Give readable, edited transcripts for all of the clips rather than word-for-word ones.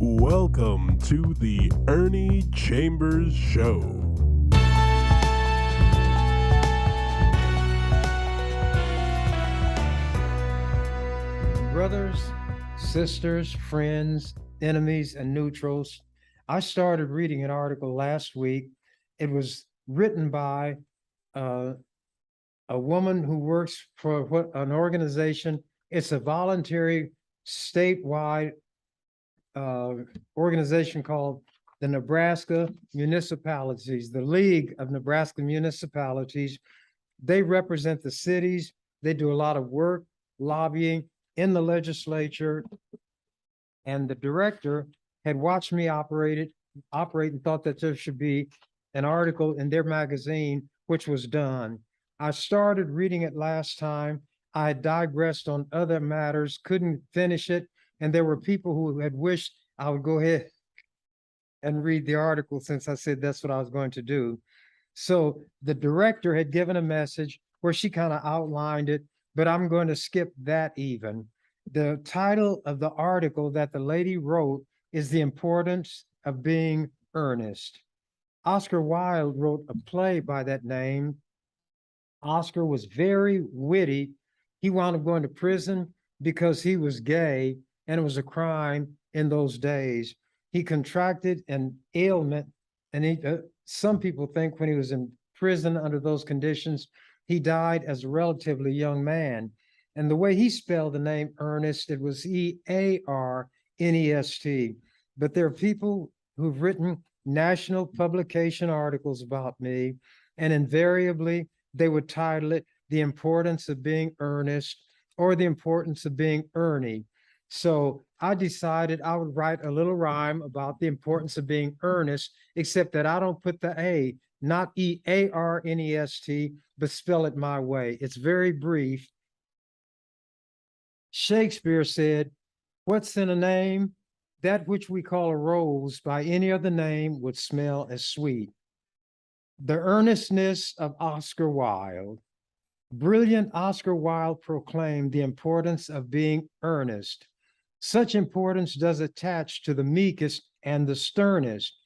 Welcome to the Ernie Chambers Show. Brothers, sisters, friends, enemies, and neutrals, I started reading an article last week. It was written by a woman who works for an organization. It's a voluntary statewide organization called the Nebraska Municipalities, the League of Nebraska Municipalities. They represent the cities. They do a lot of work, lobbying in the legislature. And the director had watched me operate and thought that there should be an article in their magazine, which was done. I started reading it last time. I had digressed on other matters, couldn't finish it. And there were people who had wished I would go ahead and read the article since I said that's what I was going to do. So the director had given a message where she kind of outlined it, but I'm going to skip that even. The title of the article that the lady wrote is The Importance of Being Earnest. Oscar Wilde wrote a play by that name. Oscar was very witty. He wound up going to prison because he was gay, and it was a crime in those days. He contracted an ailment, and some people think when he was in prison under those conditions, he died as a relatively young man. And the way he spelled the name Ernest, it was E-A-R-N-E-S-T. But there are people who've written national publication articles about me, and invariably they would title it The Importance of Being Earnest or The Importance of Being Ernie. So I decided I would write a little rhyme about the importance of being earnest, except that I don't put the A, not E-A-R-N-E-S-T, but spell it my way. It's very brief. Shakespeare said, "What's in a name? That which we call a rose by any other name would smell as sweet." The earnestness of Oscar Wilde. Brilliant Oscar Wilde proclaimed the importance of being earnest. Such importance does attach to the meekest and the sternest.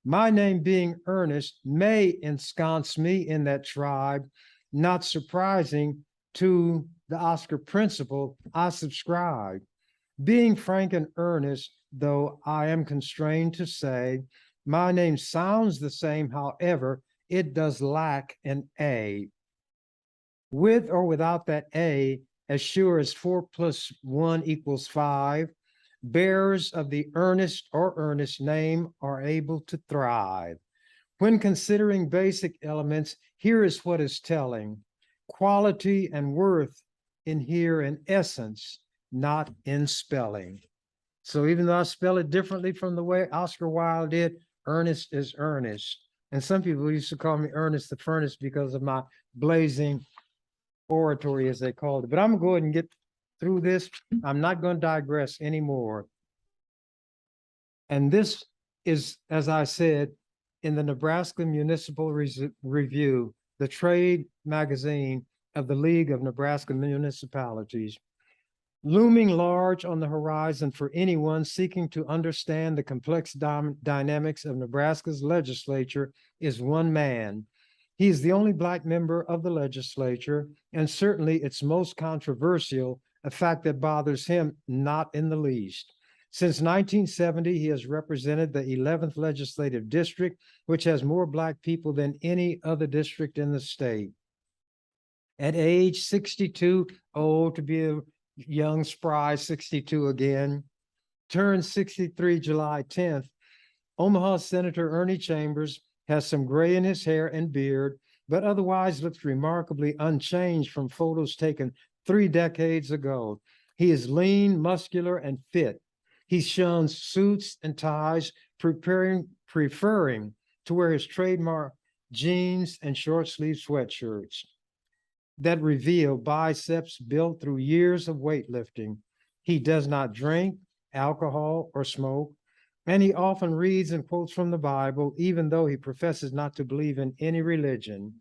My name being Ernest may ensconce me in that tribe, not surprising to the Oscar principle I subscribe. Being frank and earnest, though I am constrained to say, my name sounds the same, however, it does lack an A. With or without that A, as sure as 4 + 1 = 5, bearers of the earnest or earnest name are able to thrive. When considering basic elements, here is what is telling. Quality and worth inhere in essence, not in spelling. So even though I spell it differently from the way Oscar Wilde did, earnest is earnest. And some people used to call me Ernest the Furnace because of my blazing oratory, as they called it. But I'm going to go ahead and get through this. I'm not going to digress anymore. And this is, as I said, in the Nebraska Municipal Review, the trade magazine of the League of Nebraska Municipalities. Looming large on the horizon for anyone seeking to understand the complex dynamics of Nebraska's legislature is one man. He is the only Black member of the legislature, and certainly its most controversial, a fact that bothers him not in the least. Since 1970, he has represented the 11th legislative district, which has more Black people than any other district in the state. At age 62, old to be a young, spry 62 again, turned 63 July 10th, Omaha Senator Ernie Chambers has some gray in his hair and beard, but otherwise looks remarkably unchanged from photos taken 3 decades ago. He is lean, muscular, and fit. He shuns suits and ties, preferring to wear his trademark jeans and short-sleeve sweatshirts that reveal biceps built through years of weightlifting. He does not drink alcohol or smoke, and he often reads and quotes from the Bible, even though he professes not to believe in any religion.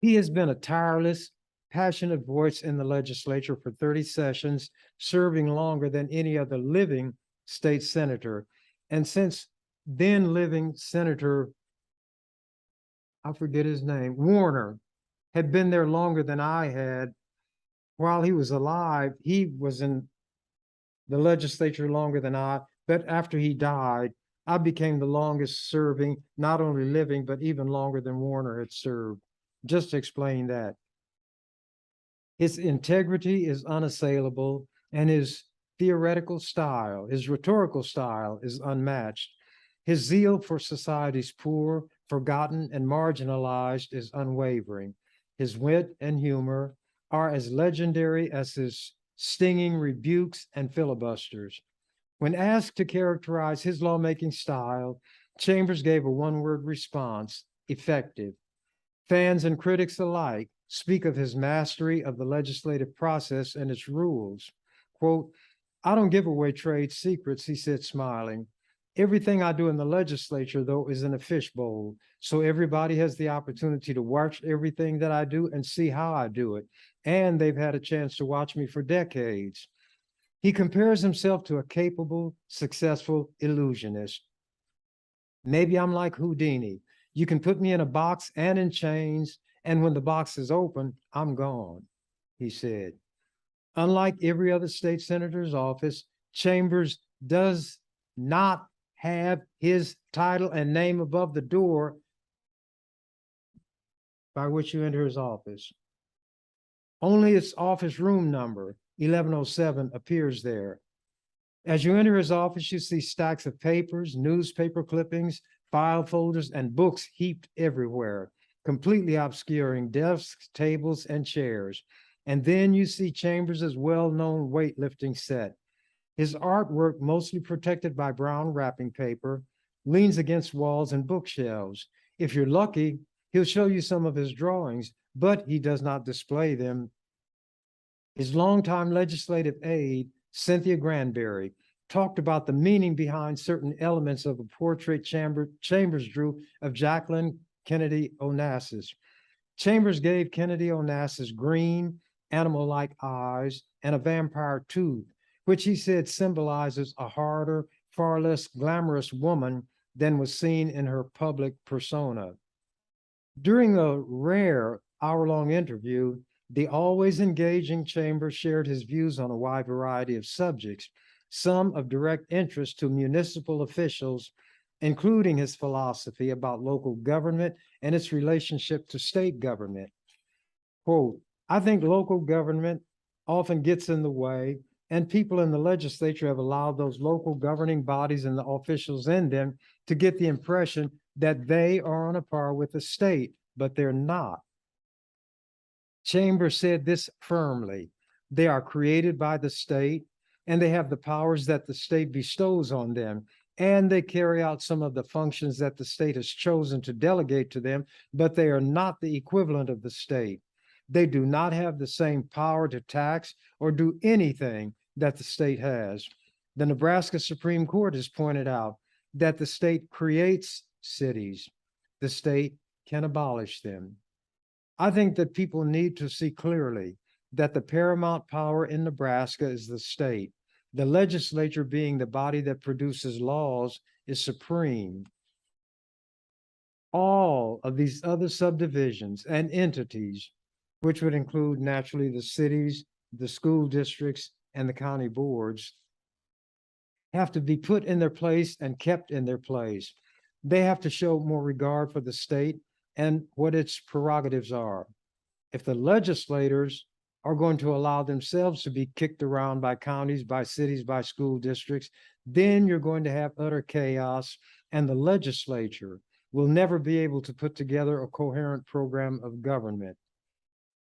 He has been a tireless passionate voice in the legislature for 30 sessions, serving longer than any other living state senator. And since then living Senator, I forget his name, Warner, had been there longer than I had, while he was alive, he was in the legislature longer than I, but after he died, I became the longest serving, not only living, but even longer than Warner had served. Just to explain that. His integrity is unassailable, and his theoretical style, his rhetorical style is unmatched. His zeal for society's poor, forgotten, and marginalized is unwavering. His wit and humor are as legendary as his stinging rebukes and filibusters. When asked to characterize his lawmaking style, Chambers gave a one-word response: effective. Fans and critics alike speak of his mastery of the legislative process and its rules. Quote, "I don't give away trade secrets," he said, smiling. "Everything I do in the legislature, though, is in a fishbowl, so everybody has the opportunity to watch everything that I do and see how I do it. And they've had a chance to watch me for decades." He compares himself to a capable, successful illusionist. "Maybe I'm like Houdini. You can put me in a box and in chains, and when the box is open, I'm gone," he said. Unlike every other state senator's office, Chambers does not have his title and name above the door by which you enter his office. Only its office room number, 1107, appears there. As you enter his office, you see stacks of papers, newspaper clippings, file folders, and books heaped everywhere, completely obscuring desks, tables, and chairs. And then you see Chambers' well-known weightlifting set. His artwork, mostly protected by brown wrapping paper, leans against walls and bookshelves. If you're lucky, he'll show you some of his drawings, but he does not display them. His longtime legislative aide, Cynthia Granberry, talked about the meaning behind certain elements of a portrait Chambers drew of Jacqueline Kennedy Onassis. Chambers gave Kennedy Onassis green, animal-like eyes and a vampire tooth, which he said symbolizes a harder, far less glamorous woman than was seen in her public persona. During the rare hour-long interview, the always engaging Chambers shared his views on a wide variety of subjects, some of direct interest to municipal officials, including his philosophy about local government and its relationship to state government. Quote, "I think local government often gets in the way, and people in the legislature have allowed those local governing bodies and the officials in them to get the impression that they are on a par with the state, but they're not." Chambers said this firmly: "They are created by the state, and they have the powers that the state bestows on them, and they carry out some of the functions that the state has chosen to delegate to them, but they are not the equivalent of the state. They do not have the same power to tax or do anything that the state has. The Nebraska Supreme Court has pointed out that the state creates cities. The state can abolish them." I think that people need to see clearly that the paramount power in Nebraska is the state. The legislature, being the body that produces laws, is supreme. All of these other subdivisions and entities, which would include naturally the cities, the school districts, and the county boards, have to be put in their place and kept in their place. They have to show more regard for the state and what its prerogatives are. If the legislators are going to allow themselves to be kicked around by counties, by cities, by school districts, then you're going to have utter chaos, and the legislature will never be able to put together a coherent program of government.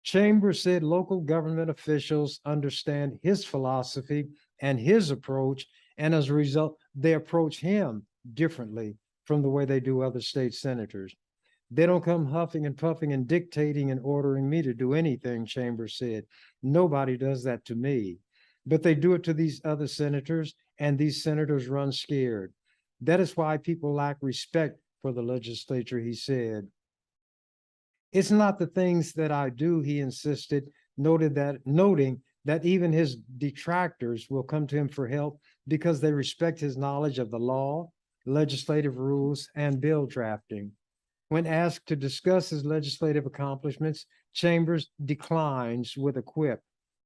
Chambers said local government officials understand his philosophy and his approach, and as a result, they approach him differently from the way they do other state senators. "They don't come huffing and puffing and dictating and ordering me to do anything," Chambers said. "Nobody does that to me. But they do it to these other senators, and these senators run scared. That is why people lack respect for the legislature," he said. It's not the things that I do, he insisted, noting that even his detractors will come to him for help because they respect his knowledge of the law, legislative rules, and bill drafting. When asked to discuss his legislative accomplishments, Chambers declines with a quip,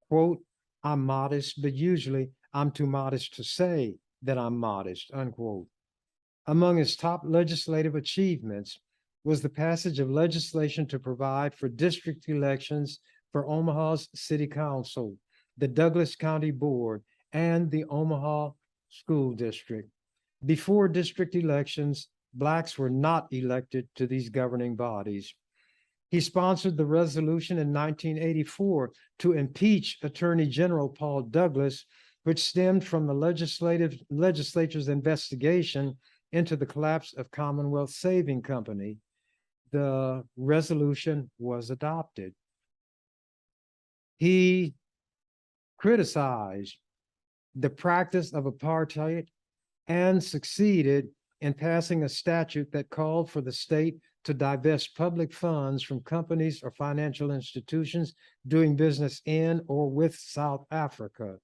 quote, "I'm modest, but usually I'm too modest to say that I'm modest," unquote. Among his top legislative achievements was the passage of legislation to provide for district elections for Omaha's City Council, the Douglas County Board, and the Omaha School District. Before district elections, Blacks were not elected to these governing bodies. He sponsored the resolution in 1984 to impeach Attorney General Paul Douglas, which stemmed from the legislature's investigation into the collapse of Commonwealth Saving Company. The resolution was adopted. He criticized the practice of apartheid and succeeded in passing a statute that called for the state to divest public funds from companies or financial institutions doing business in or with South Africa.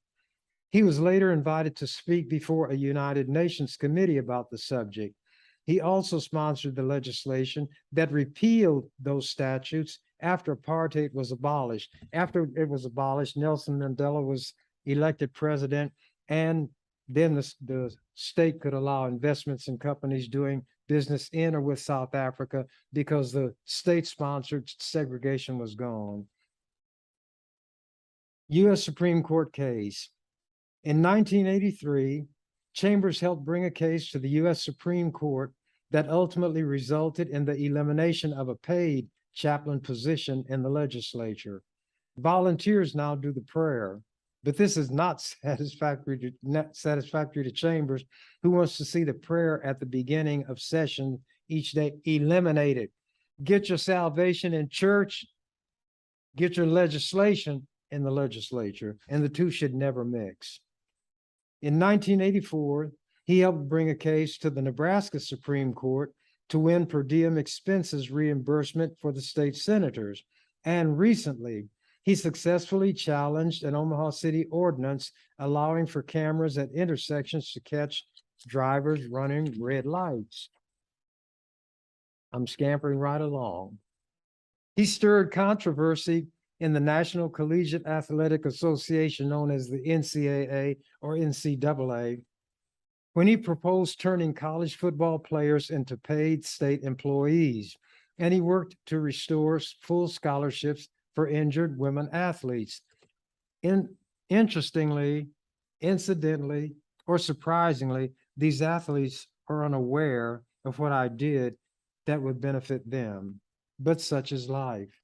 He was later invited to speak before a United Nations committee about the subject. He also sponsored the legislation that repealed those statutes after apartheid was abolished. After it was abolished, Nelson Mandela was elected president, and then the state could allow investments in companies doing business in or with South Africa because the state-sponsored segregation was gone. U.S. Supreme Court case. In 1983, Chambers helped bring a case to the U.S. Supreme Court that ultimately resulted in the elimination of a paid chaplain position in the legislature. Volunteers now do the prayer, but this is not satisfactory to Chambers, who wants to see the prayer at the beginning of session each day eliminated. Get your salvation in church, get your legislation in the legislature, and the two should never mix. In 1984, he helped bring a case to the Nebraska Supreme Court to win per diem expenses reimbursement for the state senators. And recently, he successfully challenged an Omaha City ordinance allowing for cameras at intersections to catch drivers running red lights. I'm scampering right along. He stirred controversy in the National Collegiate Athletic Association, known as the NCAA or NCAA, when he proposed turning college football players into paid state employees, and he worked to restore full scholarships for injured women athletes. Interestingly, incidentally, or surprisingly, these athletes are unaware of what I did that would benefit them, but such is life.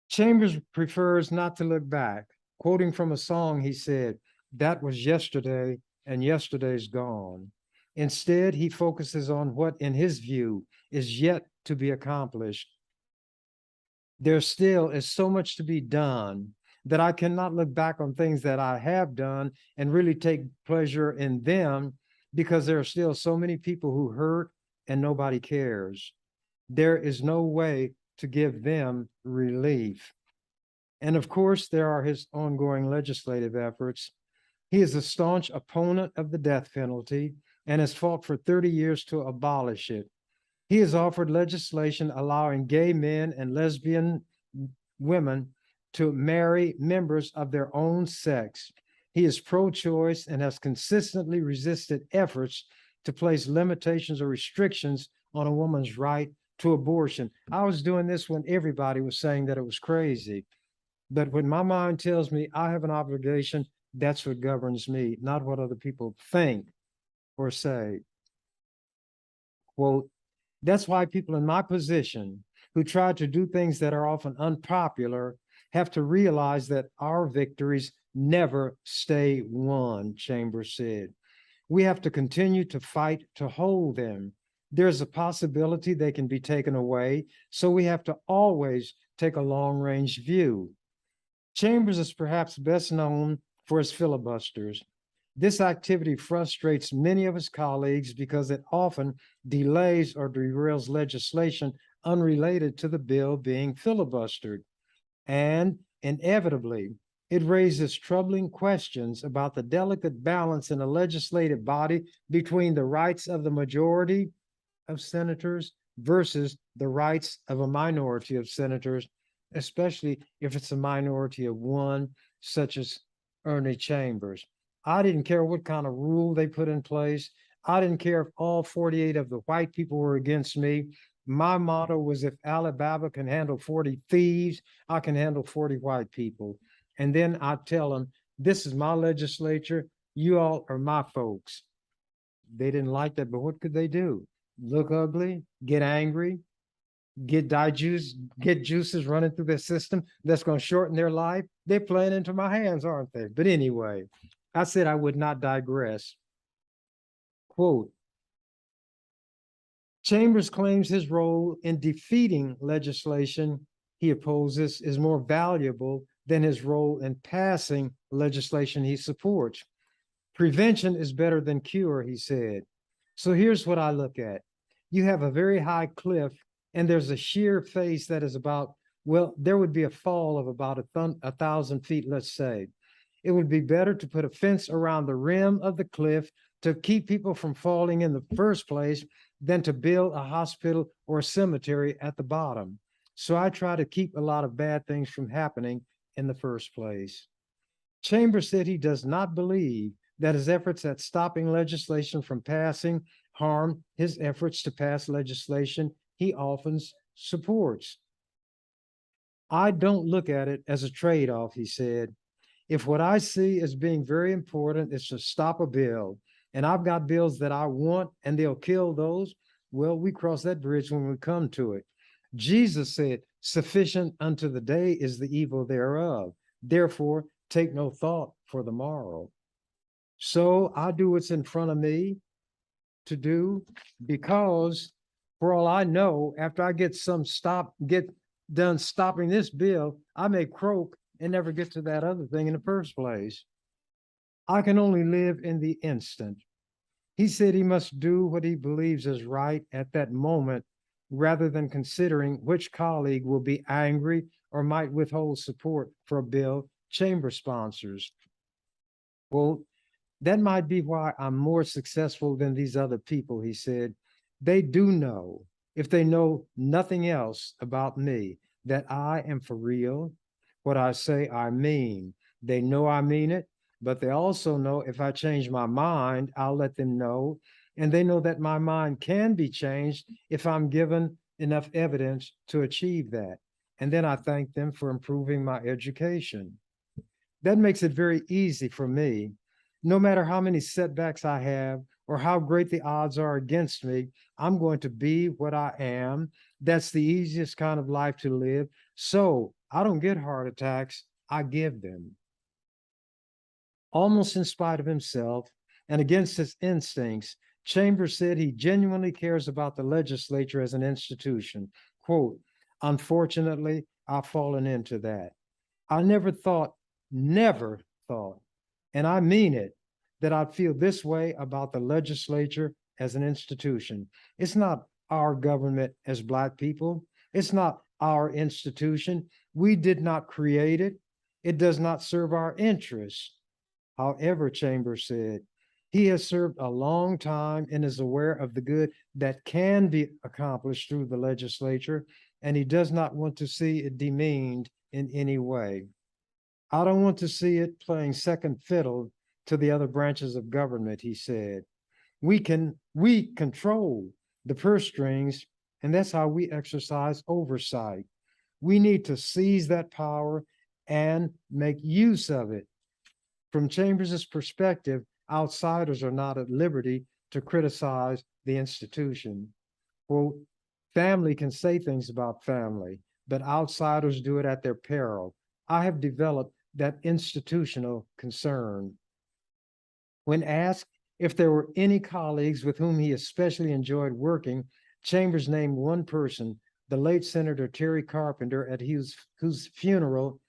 Chambers prefers not to look back. Quoting from a song, he said, "That was yesterday, and yesterday's gone." Instead, he focuses on what, in his view, is yet to be accomplished. There still is so much to be done that I cannot look back on things that I have done and really take pleasure in them, because there are still so many people who hurt and nobody cares. There is no way to give them relief. And of course, there are his ongoing legislative efforts. He is a staunch opponent of the death penalty and has fought for 30 years to abolish it. He has offered legislation allowing gay men and lesbian women to marry members of their own sex. He is pro-choice and has consistently resisted efforts to place limitations or restrictions on a woman's right to abortion. I was doing this when everybody was saying that it was crazy. But when my mind tells me I have an obligation, that's what governs me, not what other people think or say. Quote, "That's why people in my position who try to do things that are often unpopular have to realize that our victories never stay won," Chambers said. "We have to continue to fight to hold them. There's a possibility they can be taken away, so we have to always take a long-range view." Chambers is perhaps best known for his filibusters. This activity frustrates many of his colleagues because it often delays or derails legislation unrelated to the bill being filibustered. And inevitably, it raises troubling questions about the delicate balance in a legislative body between the rights of the majority of senators versus the rights of a minority of senators, especially if it's a minority of one, such as Ernie Chambers. I didn't care what kind of rule they put in place. I didn't care if all 48 of the white people were against me. My motto was, if Alibaba can handle 40 thieves, I can handle 40 white people. And then I tell them, this is my legislature. You all are my folks. They didn't like that, but what could they do? Look ugly, get angry, get juices running through their system that's going to shorten their life. They're playing into my hands, aren't they? But anyway, I said I would not digress. Quote, Chambers claims his role in defeating legislation he opposes is more valuable than his role in passing legislation he supports. Prevention is better than cure, he said. So here's what I look at. You have a very high cliff and there's a sheer face that is about, well, there would be a fall of about 1,000 feet, let's say. It would be better to put a fence around the rim of the cliff to keep people from falling in the first place than to build a hospital or a cemetery at the bottom. So I try to keep a lot of bad things from happening in the first place. Chambers said he does not believe that his efforts at stopping legislation from passing harm his efforts to pass legislation he often supports. I don't look at it as a trade-off, he said. If what I see as being very important is to stop a bill, and I've got bills that I want and they'll kill those, well, we cross that bridge when we come to it. Jesus said, sufficient unto the day is the evil thereof. Therefore, take no thought for the morrow. So I do what's in front of me to do, because for all I know, after I get done stopping this bill, I may croak and never get to that other thing in the first place. I can only live in the instant. He said he must do what he believes is right at that moment, rather than considering which colleague will be angry or might withhold support for a bill Chambers sponsors. Well, that might be why I'm more successful than these other people, he said. They do know, if they know nothing else about me, that I am for real. What I say, I mean. They know I mean it, but they also know if I change my mind, I'll let them know. And they know that my mind can be changed if I'm given enough evidence to achieve that. And then I thank them for improving my education. That makes it very easy for me. No matter how many setbacks I have or how great the odds are against me, I'm going to be what I am. That's the easiest kind of life to live. So I don't get heart attacks, I give them. Almost in spite of himself and against his instincts, Chambers said he genuinely cares about the legislature as an institution. Quote, unfortunately, I've fallen into that. I never thought, and I mean it, that I'd feel this way about the legislature as an institution. It's not our government as Black people. It's not our institution. We did not create it. It does not serve our interests. However, Chambers said, he has served a long time and is aware of the good that can be accomplished through the legislature, and he does not want to see it demeaned in any way. I don't want to see it playing second fiddle to the other branches of government, he said. We control the purse strings, and that's how we exercise oversight. We need to seize that power and make use of it. From Chambers's perspective, outsiders are not at liberty to criticize the institution. Quote, family can say things about family, but outsiders do it at their peril. I have developed that institutional concern. When asked if there were any colleagues with whom he especially enjoyed working, Chambers named one person, the late Senator Terry Carpenter, at whose funeral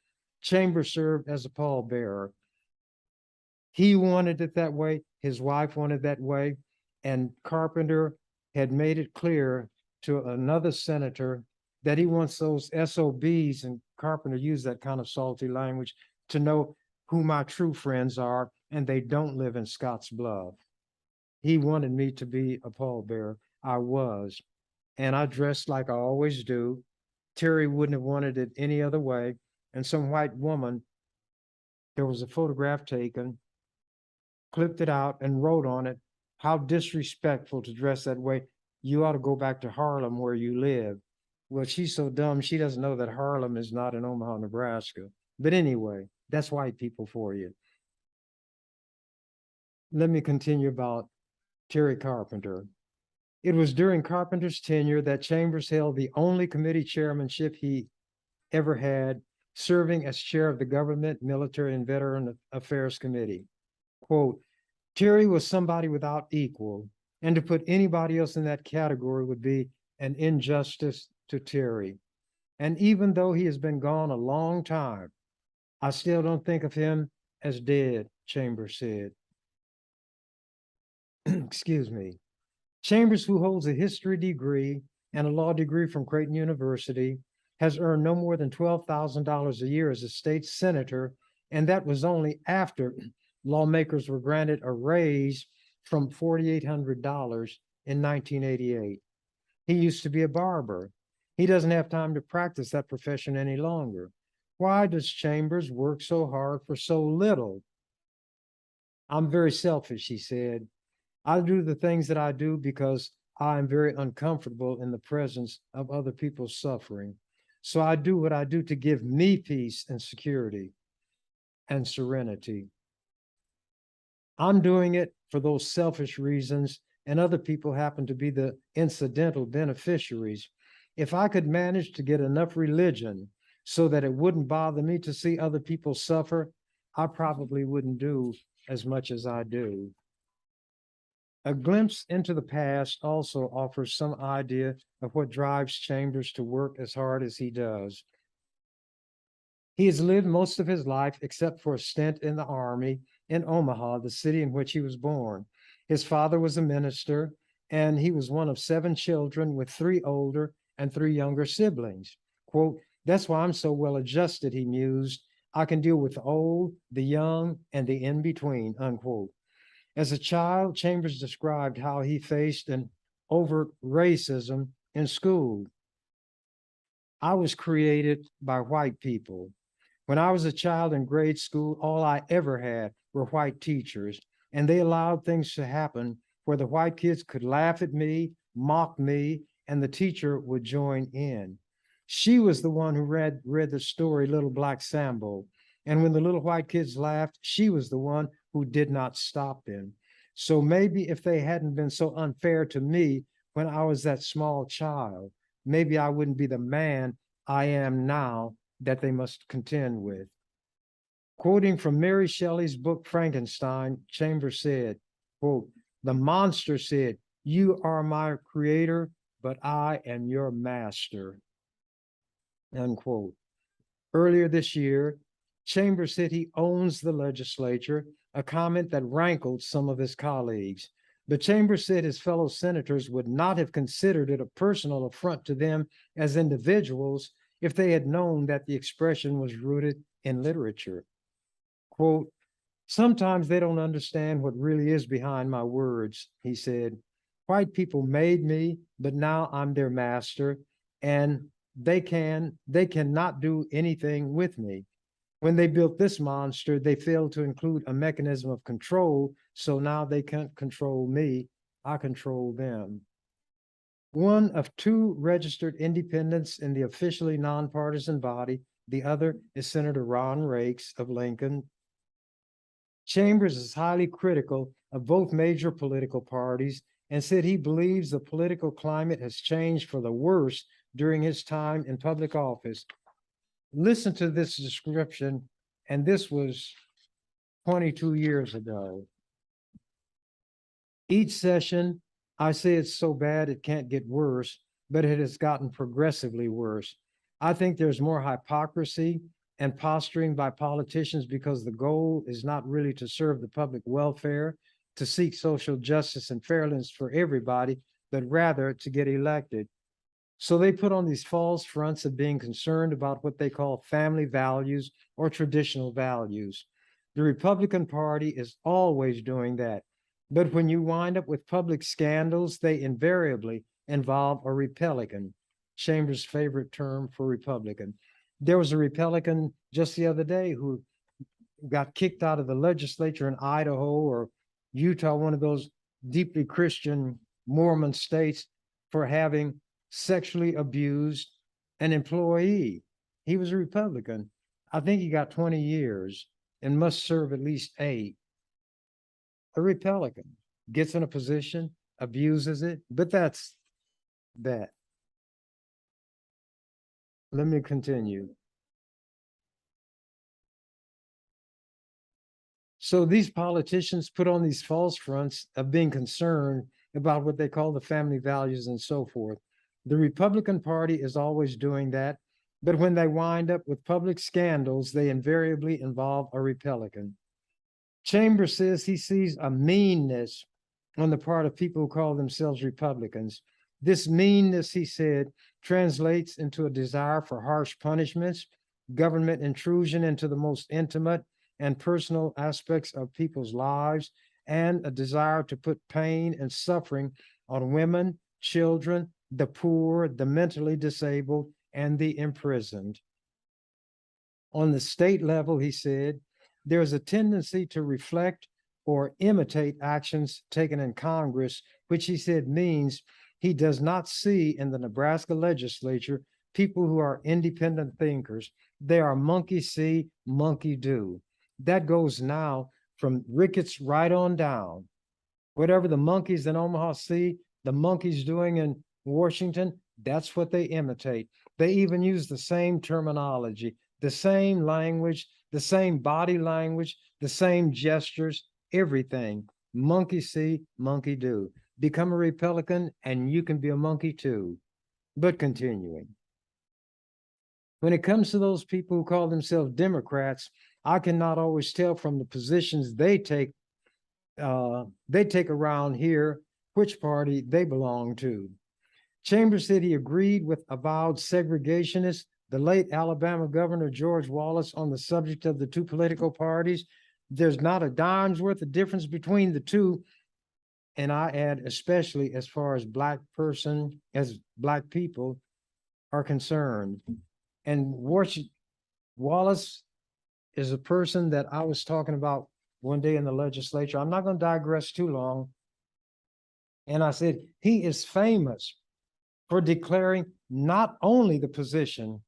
Chambers served as a pallbearer. He wanted it that way, his wife wanted that way, and Carpenter had made it clear to another senator that he wants those SOBs, and Carpenter used that kind of salty language, to know who my true friends are, and they don't live in Scotts Bluff. He wanted me to be a pallbearer. I was, and I dressed like I always do. Terry wouldn't have wanted it any other way. And some white woman, there was a photograph taken, clipped it out and wrote on it, "How disrespectful to dress that way. You ought to go back to Harlem where you live." Well, she's so dumb, she doesn't know that Harlem is not in Omaha, Nebraska. But anyway, that's white people for you. Let me continue about Terry Carpenter. It was during Carpenter's tenure that Chambers held the only committee chairmanship he ever had, serving as chair of the Government, Military, and Veteran Affairs Committee. Quote, "Terry was somebody without equal, and to put anybody else in that category would be an injustice to Terry. And even though he has been gone a long time, I still don't think of him as dead," Chambers said. Excuse me. Chambers, who holds a history degree and a law degree from Creighton University, has earned no more than $12,000 a year as a state senator, and that was only after lawmakers were granted a raise from $4,800 in 1988. He used to be a barber. He doesn't have time to practice that profession any longer. Why does Chambers work so hard for so little? "I'm very selfish," he said. "I do the things that I do because I am very uncomfortable in the presence of other people's suffering. So I do what I do to give me peace and security and serenity. I'm doing it for those selfish reasons, and other people happen to be the incidental beneficiaries. If I could manage to get enough religion so that it wouldn't bother me to see other people suffer, I probably wouldn't do as much as I do." A glimpse into the past also offers some idea of what drives Chambers to work as hard as he does. He has lived most of his life, except for a stint in the Army, in Omaha, the city in which he was born. His father was a minister, and he was one of 7 children with 3 older and 3 younger siblings. Quote, "That's why I'm so well adjusted," he mused. "I can deal with the old, the young, and the in-between," unquote. As a child, Chambers described how he faced an overt racism in school. "I was created by white people. When I was a child in grade school, all I ever had were white teachers, and they allowed things to happen where the white kids could laugh at me, mock me, and the teacher would join in. She was the one who read the story Little Black Sambo, and when the little white kids laughed, she was the one who did not stop them. So maybe if they hadn't been so unfair to me when I was that small child, maybe I wouldn't be the man I am now that they must contend with." Quoting from Mary Shelley's book Frankenstein, Chambers said, quote, "The monster said, 'You are my creator, but I am your master,'" unquote. Earlier this year, Chambers said he owns the legislature, a comment that rankled some of his colleagues. But Chambers said his fellow senators would not have considered it a personal affront to them as individuals if they had known that the expression was rooted in literature. Quote, "Sometimes they don't understand what really is behind my words," he said. "White people made me, but now I'm their master, and they cannot do anything with me. When they built this monster, they failed to include a mechanism of control, so now they can't control me. I control them." One of 2 registered independents in the officially nonpartisan body, the other is Senator Ron Rakes of Lincoln. Chambers is highly critical of both major political parties and said he believes the political climate has changed for the worse during his time in public office. Listen to this description, and this was 22 years ago. "Each session, I say it's so bad it can't get worse, but it has gotten progressively worse. I think there's more hypocrisy and posturing by politicians because the goal is not really to serve the public welfare, to seek social justice and fairness for everybody, but rather to get elected. So they put on these false fronts of being concerned about what they call family values or traditional values. The Republican Party is always doing that. But when you wind up with public scandals, they invariably involve a Republican. Chambers' favorite term for Republican. There was a Republican just the other day who got kicked out of the legislature in Idaho or Utah, one of those deeply Christian Mormon states, for having sexually abused an employee. He was a Republican. I think he got 20 years and must serve at least 8. A Republican gets in a position, abuses it, but that's that. Let me continue. So these politicians put on these false fronts of being concerned about what they call the family values and so forth. The Republican Party is always doing that, but when they wind up with public scandals, they invariably involve a Republican. Chambers says he sees a meanness on the part of people who call themselves Republicans. This meanness, he said, translates into a desire for harsh punishments, government intrusion into the most intimate and personal aspects of people's lives, and a desire to put pain and suffering on women, children, the poor, the mentally disabled, and the imprisoned. On the state level, he said, there's a tendency to reflect or imitate actions taken in Congress, which he said means he does not see in the Nebraska legislature people who are independent thinkers. They are monkey see, monkey do. That goes now from Ricketts right on down. Whatever the monkeys in Omaha see, the monkeys doing in Washington, that's what they imitate. They even use the same terminology, the same language, the same body language, the same gestures, everything. Monkey see, monkey do. Become a Republican and you can be a monkey too. But continuing. When it comes to those people who call themselves Democrats, I cannot always tell from the positions they take around here which party they belong to. Chambers said he agreed with avowed segregationists, the late Alabama Governor George Wallace, on the subject of the two political parties. There's not a dime's worth of difference between the two. And I add, especially as far as Black people are concerned. And Wallace is a person that I was talking about one day in the legislature. I'm not going to digress too long. And I said, he is famous for declaring not only the position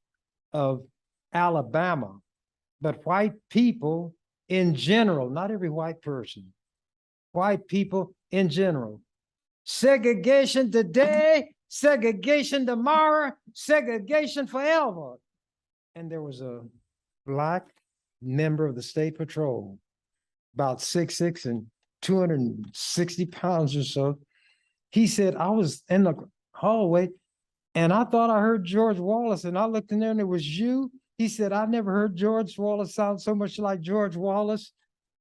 of Alabama, but white people in general, not every white person, white people in general. Segregation today, segregation tomorrow, segregation forever. And there was a Black member of the state patrol, about 6'6" and 260 pounds or so. He said, I was in the hallway and I thought I heard George Wallace, and I looked in there and it was you. He said, I never heard George Wallace sound so much like George Wallace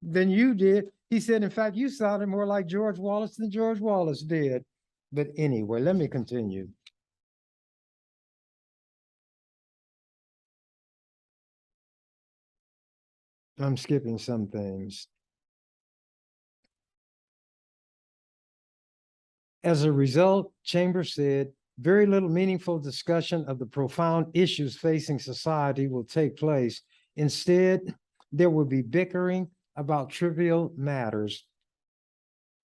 than you did. He said, in fact, you sounded more like George Wallace than George Wallace did. But anyway, let me continue. I'm skipping some things. As a result, Chambers said, very little meaningful discussion of the profound issues facing society will take place. Instead, there will be bickering about trivial matters.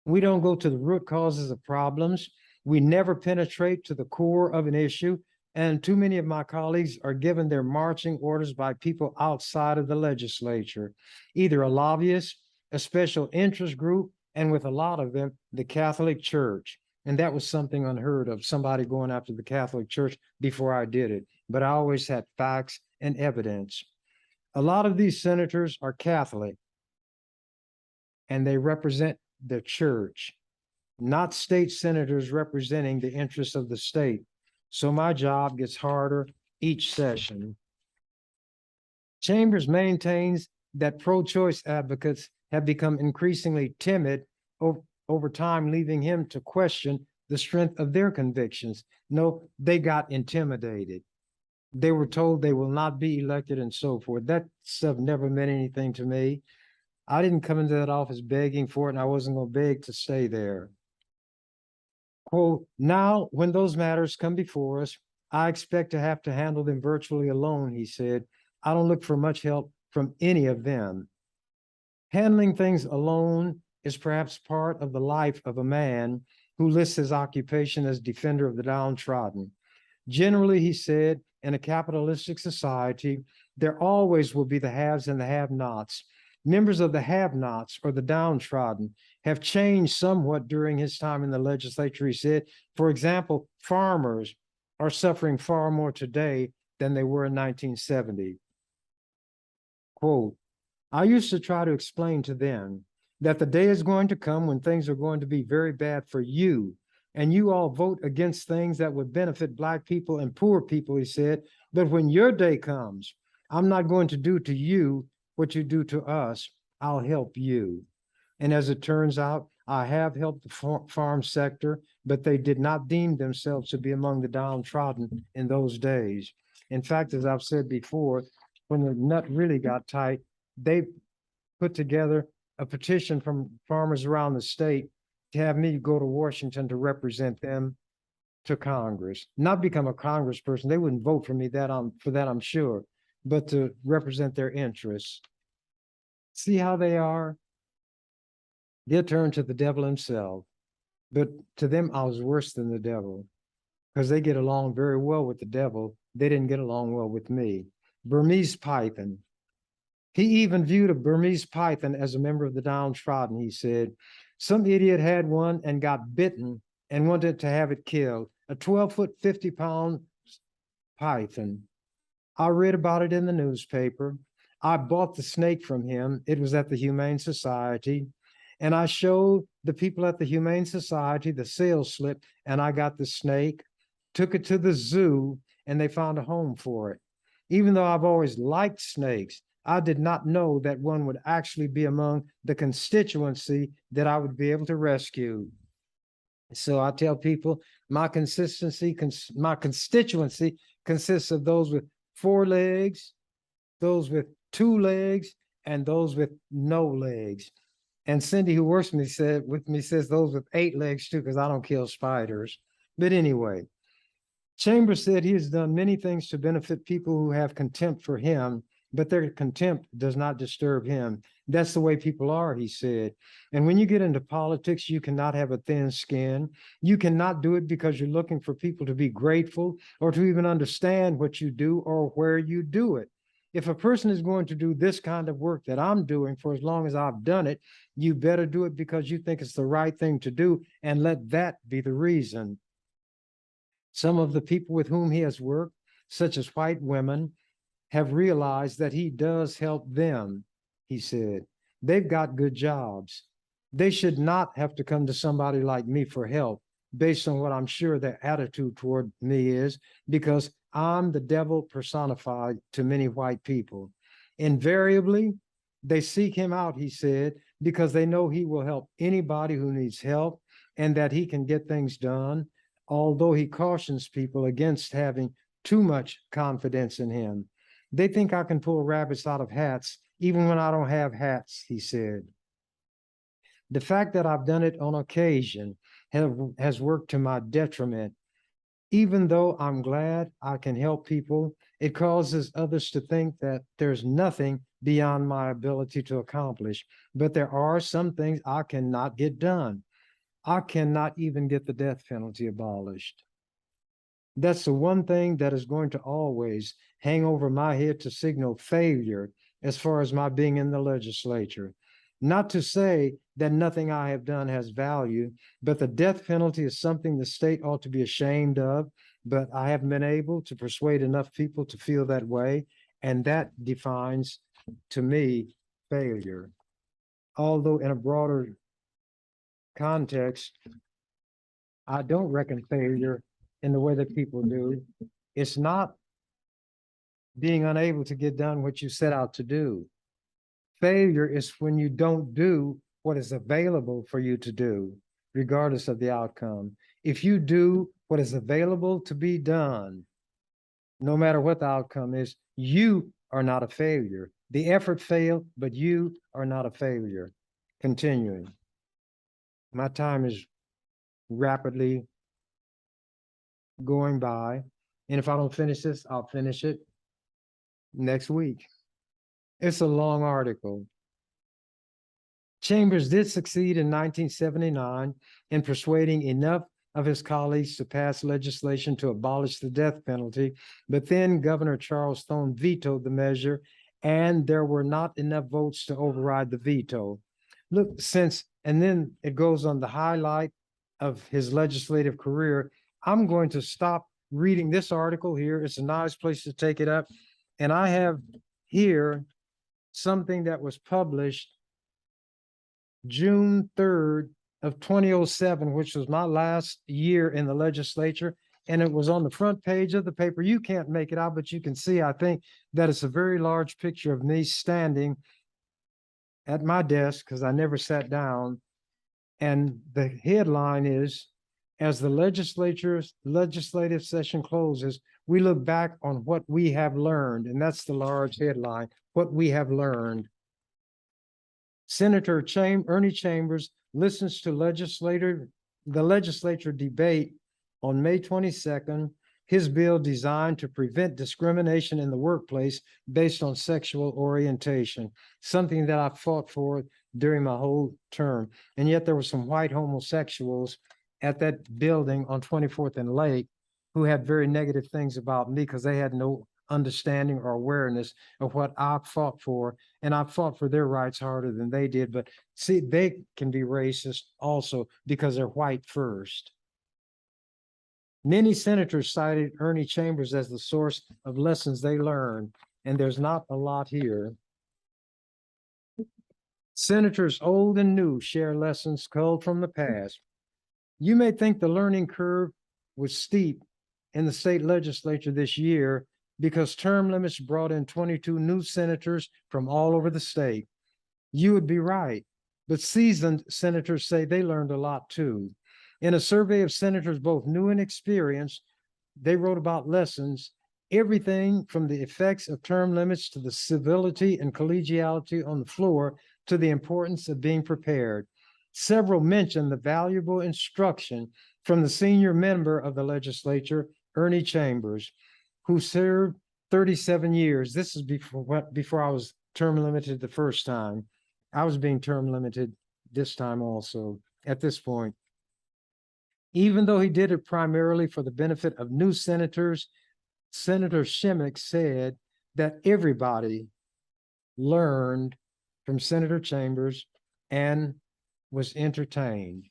We don't go to the root causes of problems. We never penetrate to the core of an issue. And too many of my colleagues are given their marching orders by people outside of the legislature, either a lobbyist, a special interest group, and with a lot of them, the Catholic Church. And that was something unheard of, somebody going after the Catholic Church before I did it. But I always had facts and evidence. A lot of these senators are Catholic, and they represent the church, not state senators representing the interests of the state. So my job gets harder each session. Chambers maintains that pro-choice advocates have become increasingly timid over time, leaving him to question the strength of their convictions. No, they got intimidated. They were told they will not be elected and so forth. That stuff never meant anything to me. I didn't come into that office begging for it, and I wasn't going to beg to stay there. Quote, now, when those matters come before us, I expect to have to handle them virtually alone, he said. I don't look for much help from any of them. Handling things alone is perhaps part of the life of a man who lists his occupation as defender of the downtrodden. Generally, he said, in a capitalistic society, there always will be the haves and the have-nots. Members of the have-nots or the downtrodden have changed somewhat during his time in the legislature, he said. For example, farmers are suffering far more today than they were in 1970. Quote, I used to try to explain to them that the day is going to come when things are going to be very bad for you, and you all vote against things that would benefit Black people and poor people, he said. But when your day comes, I'm not going to do to you what you do to us. I'll help you. And as it turns out, I have helped the farm sector, but they did not deem themselves to be among the downtrodden in those days. In fact, as I've said before, when the nut really got tight, they put together a petition from farmers around the state to have me go to Washington to represent them to Congress, not become a congressperson. They wouldn't vote for me for that, I'm sure, but to represent their interests. See how they are? They'll turn to the devil himself. But to them, I was worse than the devil because they get along very well with the devil. They didn't get along well with me. Burmese python. He even viewed a Burmese python as a member of the downtrodden, he said. Some idiot had one and got bitten and wanted to have it killed. A 12-foot, 50-pound python. I read about it in the newspaper. I bought the snake from him. It was at the Humane Society. And I showed the people at the Humane Society the sales slip, and I got the snake, took it to the zoo, and they found a home for it. Even though I've always liked snakes, I did not know that one would actually be among the constituency that I would be able to rescue. So I tell people my constituency consists of those with 4 legs, those with 2 legs, and those with no legs. And Cindy, who works with me, says those with 8 legs too, because I don't kill spiders. But anyway, Chambers said he has done many things to benefit people who have contempt for him, but their contempt does not disturb him. That's the way people are, he said. And when you get into politics, you cannot have a thin skin. You cannot do it because you're looking for people to be grateful or to even understand what you do or where you do it. If a person is going to do this kind of work that I'm doing for as long as I've done it, you better do it because you think it's the right thing to do, and let that be the reason. Some of the people with whom he has worked, such as white women, have realized that he does help them, he said. They've got good jobs. They should not have to come to somebody like me for help, based on what I'm sure their attitude toward me is, because I'm the devil personified to many white people. Invariably, they seek him out, he said, because they know he will help anybody who needs help and that he can get things done, although he cautions people against having too much confidence in him. They think I can pull rabbits out of hats, even when I don't have hats, he said. The fact that I've done it on occasion has worked to my detriment. Even though I'm glad I can help people, it causes others to think that there's nothing beyond my ability to accomplish. But there are some things I cannot get done. I cannot even get the death penalty abolished. That's the one thing that is going to always hang over my head to signal failure as far as my being in the legislature. Not to say that nothing I have done has value, but the death penalty is something the state ought to be ashamed of, but I haven't been able to persuade enough people to feel that way, and that defines, to me, failure. Although in a broader context, I don't reckon failure in the way that people do. It's not being unable to get done what you set out to do. Failure is when you don't do what is available for you to do, regardless of the outcome. If you do what is available to be done, no matter what the outcome is, you are not a failure. The effort failed, but you are not a failure. Continuing. My time is rapidly going by. And if I don't finish this, I'll finish it next week. It's a long article. Chambers did succeed in 1979 in persuading enough of his colleagues to pass legislation to abolish the death penalty, but then Governor Charles Stone vetoed the measure, and there were not enough votes to override the veto. Look, and then it goes on the highlight of his legislative career. I'm going to stop reading this article here. It's a nice place to take it up. And I have here something that was published June 3rd of 2007, which was my last year in the legislature. And it was on the front page of the paper. You can't make it out, but you can see, I think, that it's a very large picture of me standing at my desk because I never sat down. And the headline is, as the legislative session closes, we look back on what we have learned. And that's the large headline, what we have learned. Senator Ernie Chambers listens to the legislature debate on May 22nd, his bill designed to prevent discrimination in the workplace based on sexual orientation, something that I fought for during my whole term. And yet there were some white homosexuals at that building on 24th and Lake who had very negative things about me because they had no understanding or awareness of what I fought for. And I fought for their rights harder than they did. But see, they can be racist also because they're white first. Many senators cited Ernie Chambers as the source of lessons they learned, and there's not a lot here. Senators old and new share lessons culled from the past. You may think the learning curve was steep in the state legislature this year because term limits brought in 22 new senators from all over the state. You would be right, but seasoned senators say they learned a lot too. In a survey of senators, both new and experienced, they wrote about lessons, everything from the effects of term limits to the civility and collegiality on the floor to the importance of being prepared. Several mentioned the valuable instruction from the senior member of the legislature, Ernie Chambers, who served 37 years. This is before I was term limited the first time. I was being term limited this time also at this point. Even though he did it primarily for the benefit of new senators, Senator Shimmick said that everybody learned from Senator Chambers and was entertained.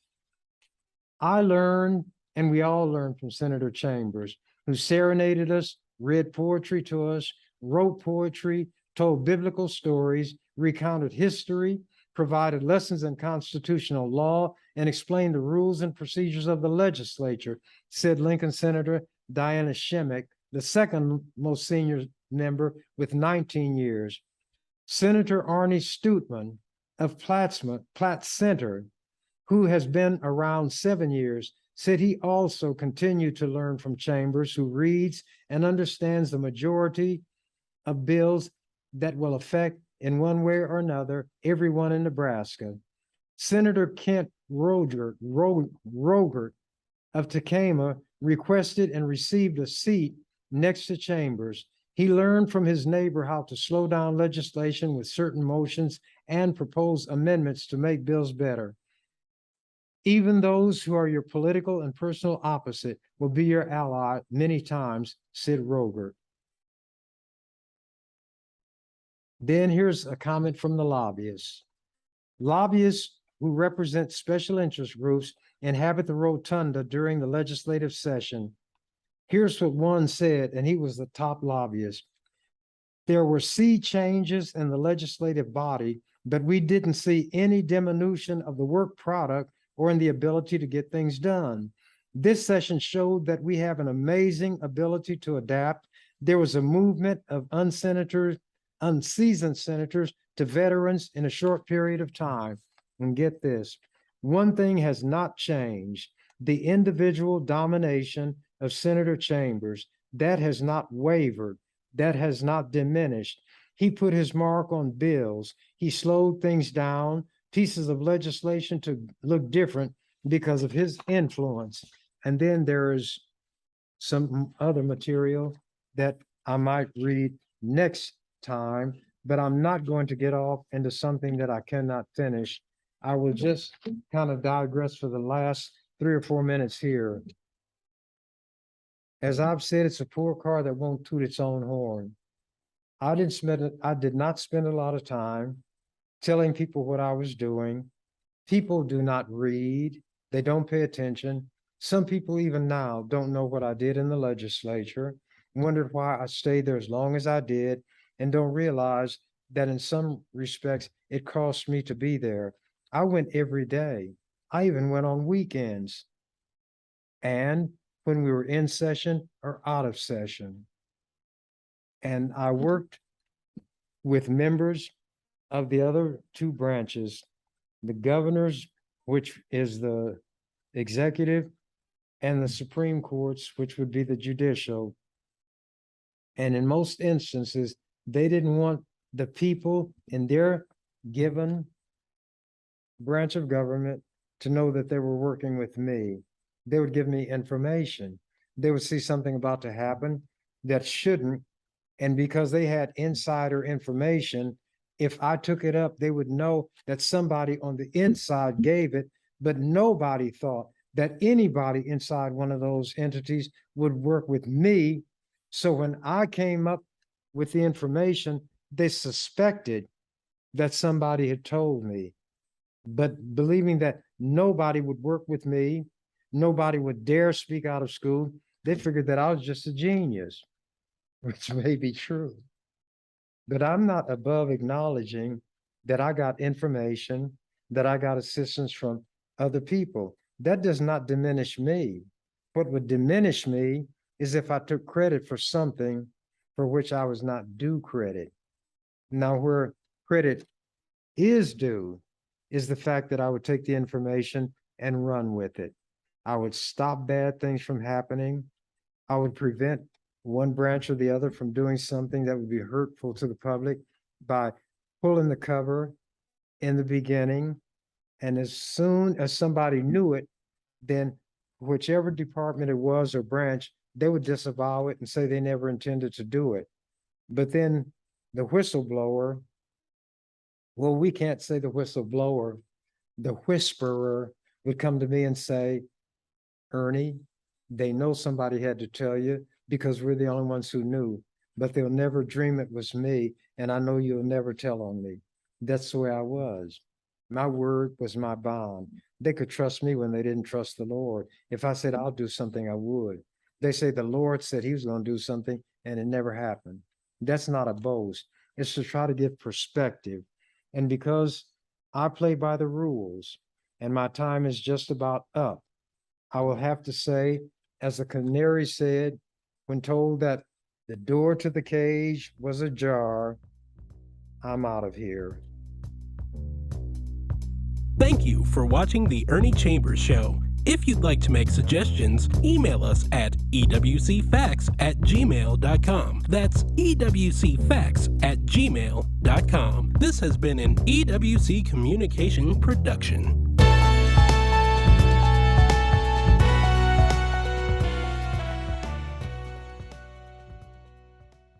I learned, and we all learned from Senator Chambers, who serenaded us, read poetry to us, wrote poetry, told biblical stories, recounted history, provided lessons in constitutional law, and explained the rules and procedures of the legislature, said Lincoln Senator Diana Shimmick, the second most senior member with 19 years. Senator Arnie Stootman of Platte Center, who has been around 7 years, said he also continued to learn from Chambers, who reads and understands the majority of bills that will affect, in one way or another, everyone in Nebraska. Senator Kent Rogert of Tacoma requested and received a seat next to Chambers. He learned from his neighbor how to slow down legislation with certain motions and propose amendments to make bills better. Even those who are your political and personal opposite will be your ally many times, said Rogert. Then here's a comment from the lobbyists. Lobbyists who represent special interest groups inhabit the rotunda during the legislative session. Here's what one said, and he was the top lobbyist. There were sea changes in the legislative body, but we didn't see any diminution of the work product or in the ability to get things done. This session showed that we have an amazing ability to adapt. There was a movement of unseasoned senators to veterans in a short period of time. And get this, one thing has not changed. the individual domination of Senator Chambers, that has not wavered, that has not diminished. He put his mark on bills. He slowed things down, pieces of legislation to look different because of his influence. And then there is some other material that I might read next time, but I'm not going to get off into something that I cannot finish. I will just kind of digress for the last 3 or 4 minutes here. As I've said, it's a poor car that won't toot its own horn. I did not spend a lot of time telling people what I was doing. People do not read. They don't pay attention. Some people even now don't know what I did in the legislature, wondered why I stayed there as long as I did, and don't realize that in some respects, it cost me to be there. I went every day. I even went on weekends. And when we were in session or out of session. And I worked with members of the other 2 branches, the governors, which is the executive, and the Supreme Courts, which would be the judicial. And in most instances, they didn't want the people in their given branch of government to know that they were working with me. They would give me information. They would see something about to happen that shouldn't. And because they had insider information, if I took it up, they would know that somebody on the inside gave it, but nobody thought that anybody inside one of those entities would work with me. So when I came up with the information, they suspected that somebody had told me. But believing that nobody would work with me, nobody would dare speak out of school, they figured that I was just a genius, which may be true. But I'm not above acknowledging that I got information, that I got assistance from other people. That does not diminish me. What would diminish me is if I took credit for something for which I was not due credit. Now, where credit is due is the fact that I would take the information and run with it. I would stop bad things from happening. I would prevent one branch or the other from doing something that would be hurtful to the public by pulling the cover in the beginning. And as soon as somebody knew it, then whichever department it was or branch, they would disavow it and say they never intended to do it. But then the whistleblower, well, we can't say the whistleblower, the whisperer would come to me and say, Ernie, they know somebody had to tell you because we're the only ones who knew, but they'll never dream it was me. And I know you'll never tell on me. That's the way I was. My word was my bond. They could trust me when they didn't trust the Lord. If I said, I'll do something, I would. They say the Lord said he was going to do something and it never happened. That's not a boast. It's to try to give perspective. And because I play by the rules and my time is just about up, I will have to say, as the canary said, when told that the door to the cage was ajar, I'm out of here. Thank you for watching the Ernie Chambers Show. If you'd like to make suggestions, email us at ewcfacts@gmail.com. That's ewcfacts@gmail.com. This has been an EWC Communication production.